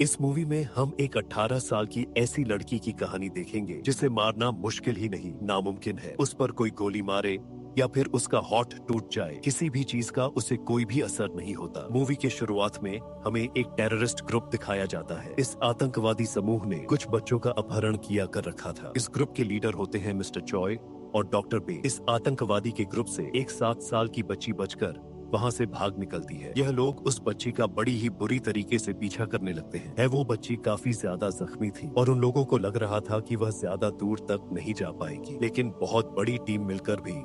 इस मूवी में हम एक 18 साल की ऐसी लड़की की कहानी देखेंगे जिसे मारना मुश्किल ही नहीं नामुमकिन है। उस पर कोई गोली मारे या फिर उसका हॉट टूट जाए, किसी भी चीज का उसे कोई भी असर नहीं होता। मूवी के शुरुआत में हमें एक टेररिस्ट ग्रुप दिखाया जाता है। इस आतंकवादी समूह ने कुछ बच्चों का अपहरण किया कर रखा था। इस ग्रुप के लीडर होते हैं मिस्टर चॉय और डॉक्टर बे। इस आतंकवादी के ग्रुप से एक 7 साल की बच्ची बचकर वहाँ से भाग निकलती है। यह लोग उस बच्ची का बड़ी ही बुरी तरीके से पीछा करने लगते हैं। वो बच्ची काफी ज्यादा जख्मी थी और उन लोगों को लग रहा था कि वह ज्यादा दूर तक नहीं जा पाएगी, लेकिन बहुत बड़ी टीम मिलकर भी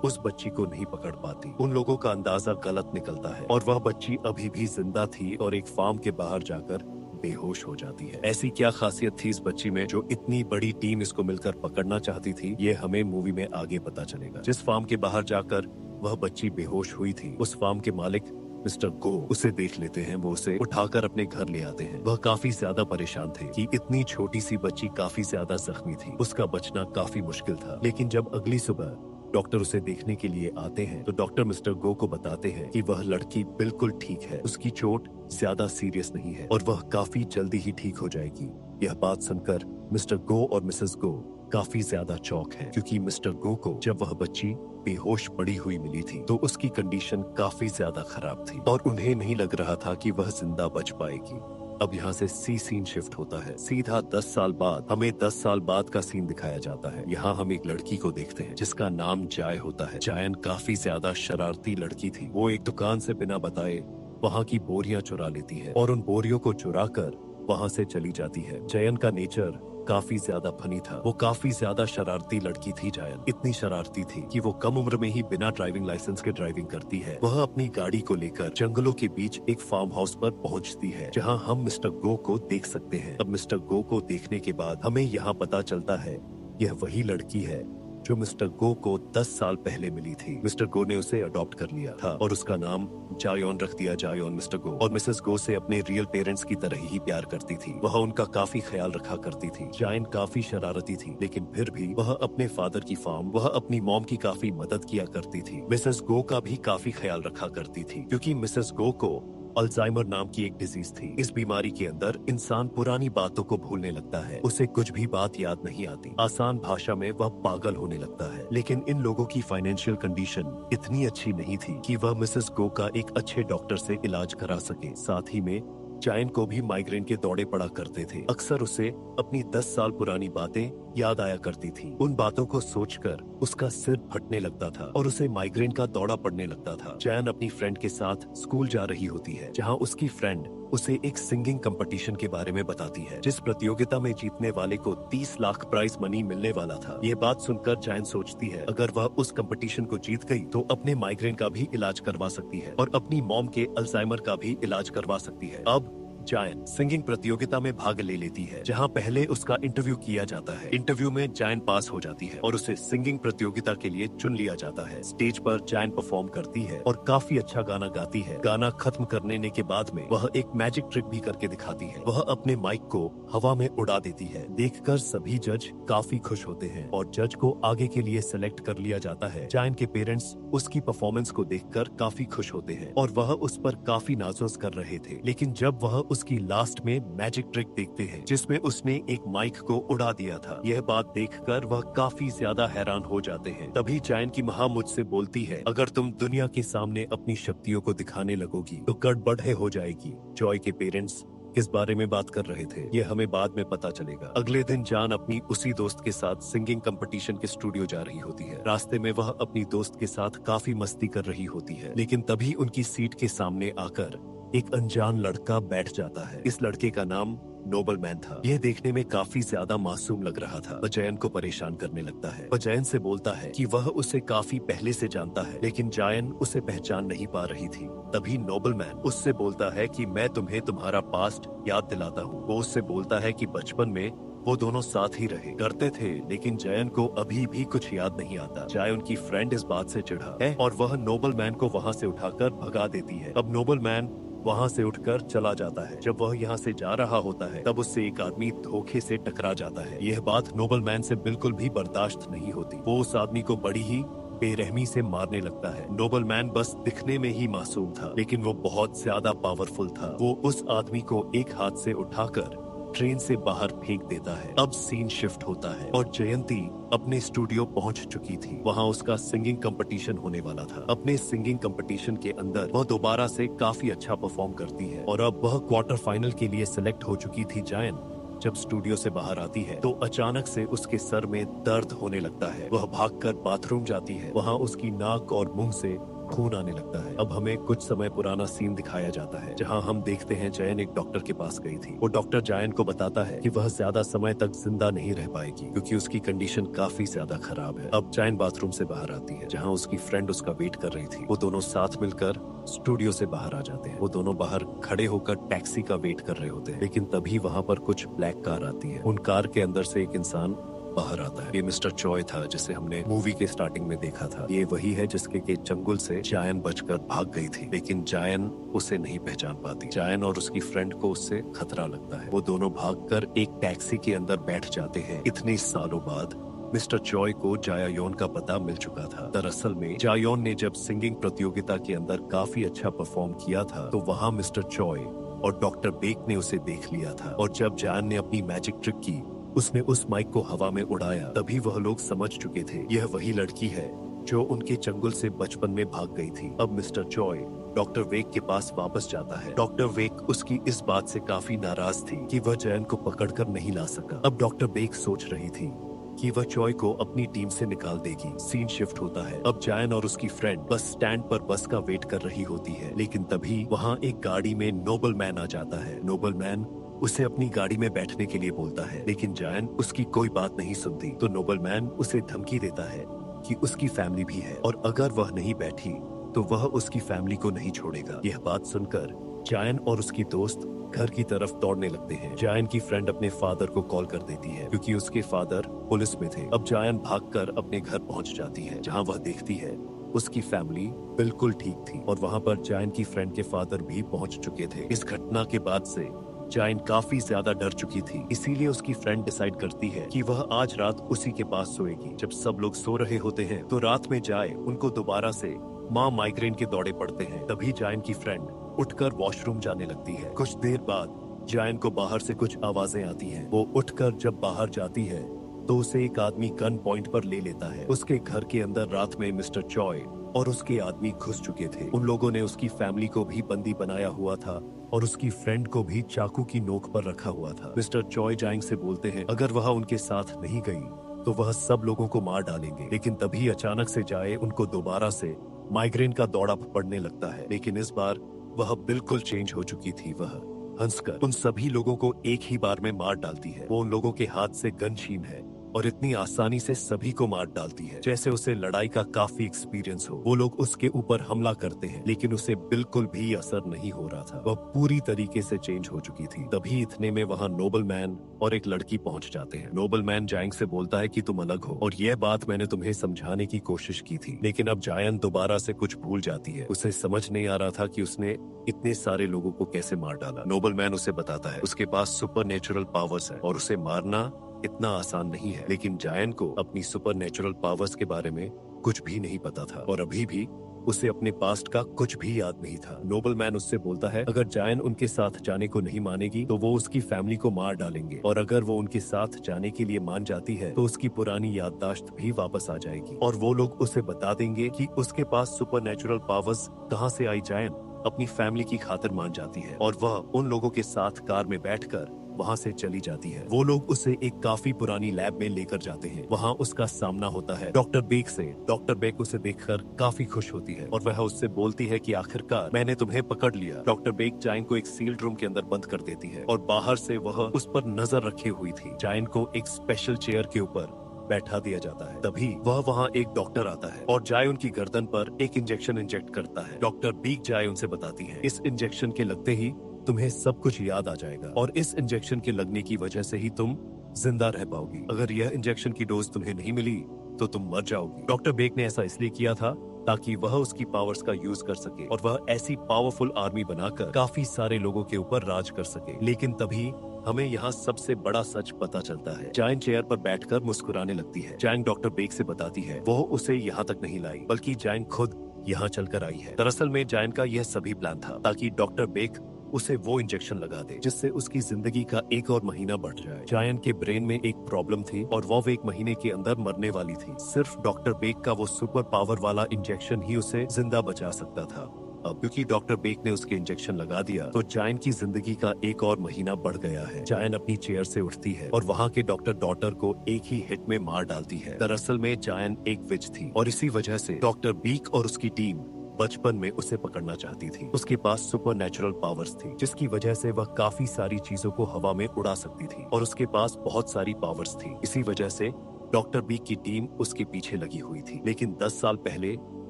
उस बच्ची को नहीं पकड़ पाती। उन लोगों का अंदाजा गलत निकलता है और वह बच्ची अभी भी जिंदा थी और एक फार्म के बाहर जाकर बेहोश हो जाती है। ऐसी क्या खासियत थी इस बच्ची में जो इतनी बड़ी टीम इसको मिलकर पकड़ना चाहती थी, ये हमें मूवी में आगे पता चलेगा। जिस फार्म के बाहर जाकर वह बच्ची बेहोश हुई थी, उस फार्म के मालिक मिस्टर गो उसे देख लेते हैं। वो उसे उठाकर अपने घर ले आते हैं। वह काफी ज्यादा परेशान थे कि इतनी छोटी सी बच्ची काफी ज्यादा जख्मी थी, उसका बचना काफी मुश्किल था। लेकिन जब अगली सुबह डॉक्टर उसे देखने के लिए आते हैं तो डॉक्टर मिस्टर गो को बताते हैं कि वह लड़की बिल्कुल ठीक है, उसकी चोट ज्यादा सीरियस नहीं है और वह काफी जल्दी ही ठीक हो जाएगी। यह बात सुनकर मिस्टर गो और मिसेस गो काफी ज्यादा चौक है, क्योंकि मिस्टर गो को जब वह बच्ची बेहोश पड़ी हुई मिली थी तो उसकी कंडीशन काफी ज्यादा खराब थी और उन्हें नहीं लग रहा था कि वह जिंदा बच पाएगी। अब यहाँ से सीन शिफ्ट होता है सीधा 10 साल बाद। हमें 10 साल बाद का सीन दिखाया जाता है। यहाँ हम एक लड़की को देखते हैं जिसका नाम जाय होता है। जायन काफी ज्यादा शरारती लड़की थी। वो एक दुकान से बिना बताए वहाँ की बोरियां चुरा लेती है और उन बोरियों को चुरा कर वहाँ से चली जाती है। जयन का नेचर काफी ज्यादा फनी था। वो काफी ज्यादा शरारती लड़की थी। जायन इतनी शरारती थी कि वो कम उम्र में ही बिना ड्राइविंग लाइसेंस के ड्राइविंग करती है। वह अपनी गाड़ी को लेकर जंगलों के बीच एक फार्म हाउस पर पहुंचती है जहां हम मिस्टर गो को देख सकते हैं। अब मिस्टर गो को देखने के बाद हमें यहाँ पता चलता है यह वही लड़की है जो मिस्टर गो को 10 साल पहले मिली थी। मिस्टर गो ने उसे अडॉप्ट कर लिया था और उसका नाम जायोन रख दिया। जायोन मिस्टर गो और मिसेस गो से अपने रियल पेरेंट्स की तरह ही प्यार करती थी। वह उनका काफी ख्याल रखा करती थी। जायन काफी शरारती थी, लेकिन फिर भी वह अपने फादर की फार्म, वह अपनी मॉम की काफी मदद किया करती थी। मिसेस गो का भी काफी ख्याल रखा करती थी, क्योंकि मिसेस गो को अल्जाइमर नाम की एक डिजीज थी। इस बीमारी के अंदर इंसान पुरानी बातों को भूलने लगता है, उसे कुछ भी बात याद नहीं आती। आसान भाषा में वह पागल होने लगता है। लेकिन इन लोगों की फाइनेंशियल कंडीशन इतनी अच्छी नहीं थी कि वह मिसेस गो का एक अच्छे डॉक्टर से इलाज करा सके। साथ ही में जायन को भी माइग्रेन के दौरे पड़ा करते थे। अक्सर उसे अपनी 10 साल पुरानी बातें याद आया करती थी। उन बातों को सोचकर उसका सिर फटने लगता था और उसे माइग्रेन का दौरा पड़ने लगता था। जायन अपनी फ्रेंड के साथ स्कूल जा रही होती है, जहां उसकी फ्रेंड उसे एक सिंगिंग कंपटीशन के बारे में बताती है, जिस प्रतियोगिता में जीतने वाले को 30 लाख प्राइज मनी मिलने वाला था। ये बात सुनकर जायन सोचती है अगर वह उस कंपटीशन को जीत गई तो अपने माइग्रेन का भी इलाज करवा सकती है और अपनी मॉम के अल्जाइमर का भी इलाज करवा सकती है। अब जायन सिंगिंग प्रतियोगिता में भाग ले लेती है, जहां पहले उसका इंटरव्यू किया जाता है। इंटरव्यू में जायन पास हो जाती है और उसे सिंगिंग प्रतियोगिता के लिए चुन लिया जाता है। स्टेज पर जायन परफॉर्म करती है और काफी अच्छा गाना गाती है। गाना खत्म करने के बाद में वह एक मैजिक ट्रिक भी करके दिखाती है। वह अपने माइक को हवा में उड़ा देती है। देखकर सभी जज काफी खुश होते हैं और जज को आगे के लिए सिलेक्ट कर लिया जाता है। जायन के पेरेंट्स उसकी परफॉर्मेंस को देखकर काफी खुश होते हैं और वह उस पर काफी नाज़ुज़ कर रहे थे। लेकिन जब वह उसकी लास्ट में मैजिक ट्रिक देखते हैं जिसमें उसने एक माइक को उड़ा दिया था, यह बात देखकर वह काफी ज्यादा हैरान हो जाते हैं। तभी जायन की माँ मुझसे बोलती है अगर तुम दुनिया के सामने अपनी शक्तियों को दिखाने लगोगी तो गड़बड़ हो जाएगी। जॉय के पेरेंट्स किस बारे में बात कर रहे थे ये हमें बाद में पता चलेगा। अगले दिन जान अपनी उसी दोस्त के साथ सिंगिंग कंपटीशन के स्टूडियो जा रही होती है। रास्ते में वह अपनी दोस्त के साथ काफी मस्ती कर रही होती है, लेकिन तभी उनकी सीट के सामने आकर एक अनजान लड़का बैठ जाता है। इस लड़के का नाम नोबल मैन था। यह देखने में काफी ज्यादा मासूम लग रहा था। वह जायन को परेशान करने लगता है। वह जायन से बोलता है कि वह उसे काफी पहले से जानता है, लेकिन जायन उसे पहचान नहीं पा रही थी। तभी नोबल मैन उससे बोलता है कि मैं तुम्हें तुम्हारा पास्ट याद दिलाता हूँ। वो उससे बोलता है कि बचपन में वो दोनों साथ ही रहे करते थे, लेकिन जायन को अभी भी कुछ याद नहीं आता। जायन उनकी फ्रेंड इस बात से चिढ़ा है और वह नोबल मैन को वहाँ से उठाकर भगा देती है। अब नोबल मैन वहाँ से उठकर चला जाता है। जब वह यहाँ से जा रहा होता है तब उससे एक आदमी धोखे से टकरा जाता है। यह बात नोबल मैन से बिल्कुल भी बर्दाश्त नहीं होती। वो उस आदमी को बड़ी ही बेरहमी से मारने लगता है। नोबलमैन बस दिखने में ही मासूम था, लेकिन वो बहुत ज्यादा पावरफुल था। वो उस आदमी को एक हाथ से उठाकर ट्रेन से बाहर फेंक देता है। अब सीन शिफ्ट होता है और जयंती अपने स्टूडियो पहुंच चुकी थी। वहां उसका सिंगिंग कंपटीशन होने वाला था। अपने सिंगिंग कंपटीशन के अंदर वह दोबारा से काफी अच्छा परफॉर्म करती है और अब वह क्वार्टर फाइनल के लिए सिलेक्ट हो चुकी थी। जायन जब स्टूडियो से बाहर आती है तो अचानक से उसके सर में दर्द होने लगता है। वह भागकर बाथरूम जाती है। वहां उसकी नाक और मुंह से खून आने लगता है। अब हमें कुछ समय पुराना सीन दिखाया जाता है, जहां हम देखते हैं जयन एक डॉक्टर के पास गई थी। वो डॉक्टर जयन को बताता है कि वह ज्यादा समय तक जिंदा नहीं रह पाएगी, क्योंकि उसकी कंडीशन काफी ज्यादा खराब है। अब जयन बाथरूम से बाहर आती है, जहां उसकी फ्रेंड उसका वेट कर रही थी। वो दोनों साथ मिलकर स्टूडियो से बाहर आ जाते हैं। वो दोनों बाहर खड़े होकर टैक्सी का वेट कर रहे होते हैं, लेकिन तभी वहां पर कुछ ब्लैक कार आती है। उन कार के अंदर से एक इंसान बाहर आता है। ये मिस्टर चॉय था, जिसे हमने मूवी के स्टार्टिंग में देखा था। ये वही है जिसके के चंगुल से जायन बचकर भाग गई थी, लेकिन जायन उसे नहीं पहचान पाती। जायन और उसकी फ्रेंड को उससे खतरा लगता है। वो दोनों भागकर एक टैक्सी के अंदर बैठ जाते हैं। इतने सालों बाद मिस्टर चॉय को जायोन का पता मिल चुका था। दरअसल में जायोन ने जब सिंगिंग प्रतियोगिता के अंदर काफी अच्छा परफॉर्म किया था, तो वहाँ मिस्टर चॉय और डॉक्टर बेक ने उसे देख लिया था। और जब जायन ने अपनी मैजिक ट्रिक की, उसने उस माइक को हवा में उड़ाया, तभी वह लोग समझ चुके थे यह वही लड़की है जो उनके चंगुल से बचपन में भाग गई थी। अब मिस्टर चॉय डॉक्टर वेक के पास वापस जाता है। डॉक्टर वेक उसकी इस बात से काफी नाराज थी कि वह जयन को पकड़कर नहीं ला सका। अब डॉक्टर बेक सोच रही थी कि वह चॉय को अपनी टीम से निकाल देगी। सीन शिफ्ट होता है। अब जायन और उसकी फ्रेंड बस स्टैंड पर बस का वेट कर रही होती है, लेकिन तभी वहाँ एक गाड़ी में नोबलमैन आ जाता है। नोबलमैन उसे अपनी गाड़ी में बैठने के लिए बोलता है, लेकिन जायन उसकी कोई बात नहीं सुनती। तो नोबलमैन उसे धमकी देता है कि उसकी फैमिली भी है और अगर वह नहीं बैठी तो वह उसकी फैमिली को नहीं छोड़ेगा। यह बात सुनकर जायन और उसकी दोस्त घर की तरफ दौड़ने लगते हैं। जायन की फ्रेंड अपने फादर को कॉल कर देती है, क्योंकि उसके फादर पुलिस में थे। अब जायन भागकर अपने घर पहुंच जाती है, जहां वह देखती है उसकी फैमिली बिल्कुल ठीक थी और वहां पर जायन की फ्रेंड के फादर भी पहुंच चुके थे। इस घटना के बाद से जायन काफी ज्यादा डर चुकी थी, इसीलिए उसकी फ्रेंड डिसाइड करती है कि वह आज रात उसी के पास सोएगी। जब सब लोग सो रहे होते हैं तो रात में जाए उनको दोबारा से माँ माइग्रेन के दौरे पड़ते हैं। तभी जायन की फ्रेंड उठकर वॉशरूम जाने लगती है। कुछ देर बाद जायन को बाहर से कुछ आवाजें आती हैं। वो उठकर जब बाहर जाती है तो उसे एक आदमी गन पॉइंट पर ले लेता है। उसके घर के अंदर रात में मिस्टर चॉय और उसके आदमी घुस चुके थे। उन लोगों ने उसकी फैमिली को भी बंदी बनाया हुआ था और उसकी फ्रेंड को भी चाकू की नोक पर रखा हुआ था। मिस्टर चॉय जांग से बोलते हैं अगर वह उनके साथ नहीं गई तो वह सब लोगों को मार डालेंगे, लेकिन तभी अचानक से जाए उनको दोबारा से माइग्रेन का दौरा पड़ने लगता है। लेकिन इस बार वह बिल्कुल चेंज हो चुकी थी। वह हंसकर उन सभी लोगों को एक ही बार में मार डालती है। वो उन लोगों के हाथ से गन छीन है और इतनी आसानी से सभी को मार डालती है जैसे उसे लड़ाई का काफी एक्सपीरियंस हो। वो लोग उसके ऊपर हमला करते हैं, लेकिन उसे बिल्कुल भी असर नहीं हो रहा था। वह पूरी तरीके से चेंज हो चुकी थी। तभी इतने में वहाँ नोबलमैन और एक लड़की पहुंच जाते हैं। नोबलमैन जायंग से बोलता है कि तुम अलग हो और यह बात मैंने तुम्हें समझाने की कोशिश की थी, लेकिन अब जायन दोबारा से कुछ भूल जाती है। उसे समझ नहीं आ रहा था कि उसने इतने सारे लोगों को कैसे मार डाला। नोबलमैन उसे बताता है उसके पास सुपर नेचुरल पावर्स है और उसे मारना इतना आसान नहीं है। लेकिन जायन को अपनी सुपर नेचुरल पावर्स के बारे में कुछ भी नहीं पता था और अभी भी उसे अपने पास्ट का कुछ भी याद नहीं था। नोबलमैन उससे बोलता है अगर जायन उनके साथ जाने को नहीं मानेगी तो वो उसकी फैमिली को मार डालेंगे और अगर वो उनके साथ जाने के लिए मान जाती है तो उसकी पुरानी याददाश्त भी वापस आ जाएगी और वो लोग उसे बता देंगे कि उसके पास सुपर नेचुरल पावर्स कहाँ से आई। जायन अपनी फैमिली की खातिर मान जाती है और वह उन लोगों के साथ कार में बैठकर वहाँ से चली जाती है। वो लोग उसे एक काफी पुरानी लैब में लेकर जाते हैं। वहाँ उसका सामना होता है डॉक्टर बेक से। डॉक्टर बेक उसे देखकर काफी खुश होती है और वह उससे बोलती है कि आखिरकार मैंने तुम्हें पकड़ लिया। डॉक्टर बेक जायन को एक सील्ड रूम के अंदर बंद कर देती है और बाहर से वह उस पर नजर रखे हुई थी। जायन को एक स्पेशल चेयर के ऊपर बैठा दिया जाता है। तभी वह वहाँ एक डॉक्टर आता है और जाय उनकी गर्दन पर एक इंजेक्शन इंजेक्ट करता है। डॉक्टर बीक जाय उनसे बताती है इस इंजेक्शन के लगते ही तुम्हें सब कुछ याद आ जाएगा और इस इंजेक्शन के लगने की वजह से ही तुम जिंदा रह पाओगी। अगर यह इंजेक्शन की डोज तुम्हें नहीं मिली तो तुम मर जाओगी। डॉक्टर बेक ने ऐसा इसलिए किया था ताकि वह उसकी पावर्स का यूज कर सके और वह ऐसी पावरफुल आर्मी बनाकर काफी सारे लोगों के ऊपर राज कर सके। लेकिन तभी हमें यहाँ सबसे बड़ा सच पता चलता है। जायन चेयर पर बैठकर मुस्कुराने लगती है। जायन डॉक्टर बेक से बताती है वो उसे यहाँ तक नहीं लाई, बल्कि जायन खुद यहाँ चलकर आई है। दरअसल में जायन का यह सभी प्लान था ताकि डॉक्टर बेक उसे वो इंजेक्शन लगा दे जिससे उसकी जिंदगी का एक और महीना बढ़ जाए। जायन के ब्रेन में एक प्रॉब्लम थी और वो 1 महीने के अंदर मरने वाली थी। सिर्फ डॉक्टर बेक का वो सुपर पावर वाला इंजेक्शन ही उसे जिंदा बचा सकता था। अब क्योंकि डॉक्टर बेक ने उसके इंजेक्शन लगा दिया तो जायन की जिंदगी का एक और महीना बढ़ गया है। जायन अपनी चेयर से उठती है और वहाँ के डॉक्टर डॉटर को एक ही हिट में मार डालती है। दरअसल में जायन एक विच थी और इसी वजह से डॉक्टर बेक और उसकी टीम बचपन में उसे पकड़ना चाहती थी। उसके पास सुपर नेचुरल पावर्स थी जिसकी वजह से वह काफी सारी चीजों को हवा में उड़ा सकती थी और उसके पास बहुत सारी पावर्स थी। इसी वजह से डॉक्टर बी की टीम उसके पीछे लगी हुई थी। लेकिन 10 साल पहले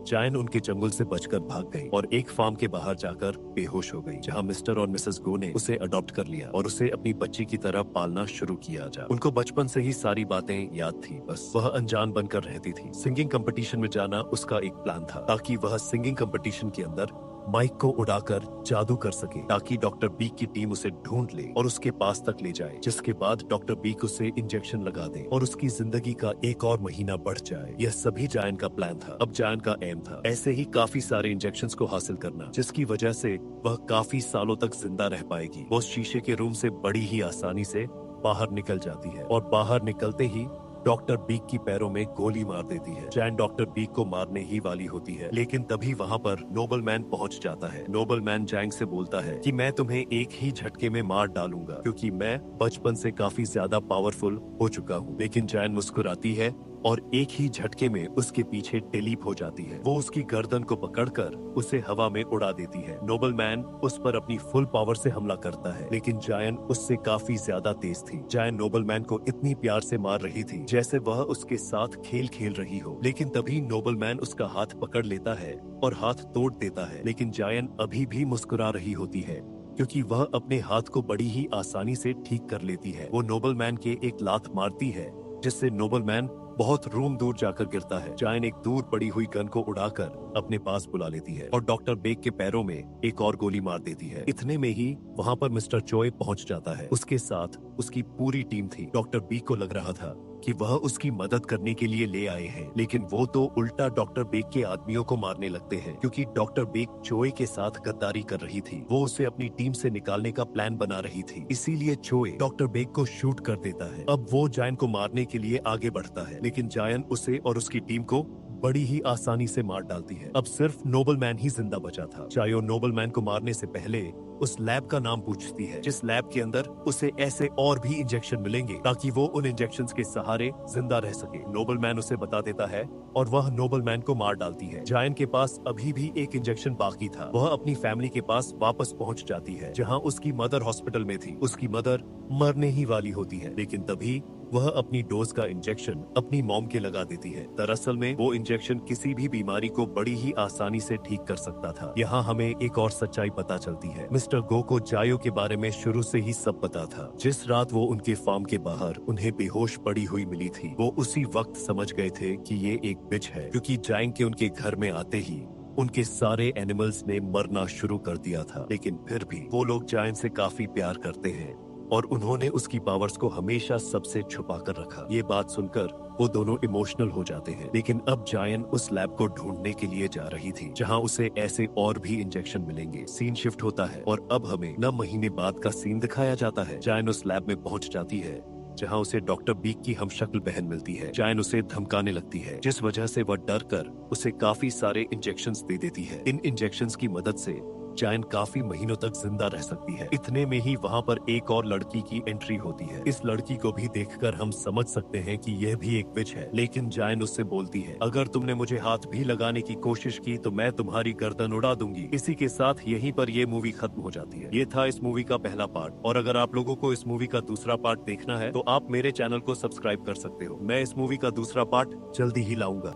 जायन उनके जंगल से बचकर भाग गई और एक फार्म के बाहर जाकर बेहोश हो गई, जहां मिस्टर और मिसेस गो ने उसे अडॉप्ट कर लिया और उसे अपनी बच्ची की तरह पालना शुरू किया। उनको बचपन से ही सारी बातें याद थी, बस वह अनजान बनकर रहती थी। सिंगिंग कंपटीशन में जाना उसका एक प्लान था ताकि वह सिंगिंग कंपटीशन के अंदर माइक को उड़ाकर जादू कर सके ताकि डॉक्टर बीक की टीम उसे ढूंढ ले और उसके पास तक ले जाए, जिसके बाद डॉक्टर बीक उसे इंजेक्शन लगा दे और उसकी जिंदगी का एक और महीना बढ़ जाए। यह सभी जायन का प्लान था। अब जायन का एम था ऐसे ही काफी सारे इंजेक्शंस को हासिल करना, जिसकी वजह से वह काफी सालों तक जिंदा रह पाएगी। वो शीशे के रूम से बड़ी ही आसानी से बाहर निकल जाती है और बाहर निकलते ही डॉक्टर बीक की पैरों में गोली मार देती है। जैन डॉक्टर बीक को मारने ही वाली होती है, लेकिन तभी वहाँ पर नोबल मैन पहुँच जाता है। नोबल मैन जैंग से बोलता है कि मैं तुम्हें एक ही झटके में मार डालूंगा क्योंकि मैं बचपन से काफी ज्यादा पावरफुल हो चुका हूँ। लेकिन जैन मुस्कुराती है और एक ही झटके में उसके पीछे टेलीप हो जाती है। वो उसकी गर्दन को पकड़कर उसे हवा में उड़ा देती है। नोबल मैन उस पर अपनी फुल पावर से हमला करता है, लेकिन जायन उससे काफी ज्यादा तेज थी। जायन नोबल मैन को इतनी प्यार से मार रही थी जैसे वह उसके साथ खेल खेल रही हो, लेकिन तभी नोबल मैन उसका हाथ पकड़ लेता है और हाथ तोड़ देता है। लेकिन जायन अभी भी मुस्कुरा रही होती है क्योंकि वह अपने हाथ को बड़ी ही आसानी से ठीक कर लेती है। वो नोबल मैन के एक लात मारती है जिससे नोबल मैन बहुत रूम दूर जाकर गिरता है। जायन एक दूर पड़ी हुई गन को उड़ाकर अपने पास बुला लेती है और डॉक्टर बेक के पैरों में एक और गोली मार देती है। इतने में ही वहाँ पर मिस्टर चोय पहुँच जाता है। उसके साथ उसकी पूरी टीम थी। डॉक्टर बेक को लग रहा था कि वह उसकी मदद करने के लिए ले आए हैं, लेकिन वो तो उल्टा डॉक्टर बेक के आदमियों को मारने लगते हैं क्योंकि डॉक्टर बेक चोय के साथ गद्दारी कर रही थी। वो उसे अपनी टीम से निकालने का प्लान बना रही थी, इसीलिए चोय डॉक्टर बेक को शूट कर देता है। अब वो जायन को मारने के लिए आगे बढ़ता है, लेकिन जायन उसे और उसकी टीम को बड़ी ही आसानी से मार डालती है। अब सिर्फ नोबल मैन ही जिंदा बचा था। चायो नोबल मैन को मारने से पहले उस लैब का नाम पूछती है जिस लैब के अंदर उसे ऐसे और भी इंजेक्शन मिलेंगे ताकि वो उन इंजेक्शंस के सहारे जिंदा रह सके। नोबल मैन उसे बता देता है और वह नोबल मैन को मार डालती है। जायन के पास अभी भी एक इंजेक्शन बाकी था। वह अपनी फैमिली के पास वापस पहुंच जाती है जहां उसकी मदर हॉस्पिटल में थी। उसकी मदर मरने ही वाली होती है, लेकिन तभी वह अपनी डोज का इंजेक्शन अपनी मॉम के लगा देती है। दरअसल में वो इंजेक्शन किसी भी बीमारी को बड़ी ही आसानी से ठीक कर सकता था। यहाँ हमें एक और सच्चाई पता चलती है। मिस्टर गो को जायो के बारे में शुरू से ही सब पता था। जिस रात वो उनके फार्म के बाहर उन्हें बेहोश पड़ी हुई मिली थी, वो उसी वक्त समझ गए थे कि ये एक विच है, क्योंकि जायंग के उनके घर में आते ही उनके सारे एनिमल्स ने मरना शुरू कर दिया था। लेकिन फिर भी वो लोग जायन से काफी प्यार करते हैं और उन्होंने उसकी पावर्स को हमेशा सबसे छुपा कर रखा। ये बात सुनकर वो दोनों इमोशनल हो जाते हैं। लेकिन अब जायन उस लैब को ढूंढने के लिए जा रही थी जहां उसे ऐसे और भी इंजेक्शन मिलेंगे। सीन शिफ्ट होता है और अब हमें 9 महीने बाद का सीन दिखाया जाता है। जायन उस लैब में पहुंच जाती है जहां उसे डॉक्टर बीक की हमशक्ल बहन मिलती है। जायन उसे धमकाने लगती है जिस वजह से वह डर कर उसे काफी सारे इंजेक्शंस दे देती है। इन इंजेक्शंस की मदद से जायन काफी महीनों तक जिंदा रह सकती है। इतने में ही वहाँ पर एक और लड़की की एंट्री होती है। इस लड़की को भी देखकर हम समझ सकते हैं कि यह भी एक विच है, लेकिन जायन उससे बोलती है, अगर तुमने मुझे हाथ भी लगाने की कोशिश की तो मैं तुम्हारी गर्दन उड़ा दूंगी। इसी के साथ यहीं पर यह मूवी खत्म हो जाती है। ये था इस मूवी का पहला पार्ट, और अगर आप लोगों को इस मूवी का दूसरा पार्ट देखना है तो आप मेरे चैनल को सब्सक्राइब कर सकते हो। मैं इस मूवी का दूसरा पार्ट जल्दी ही लाऊंगा।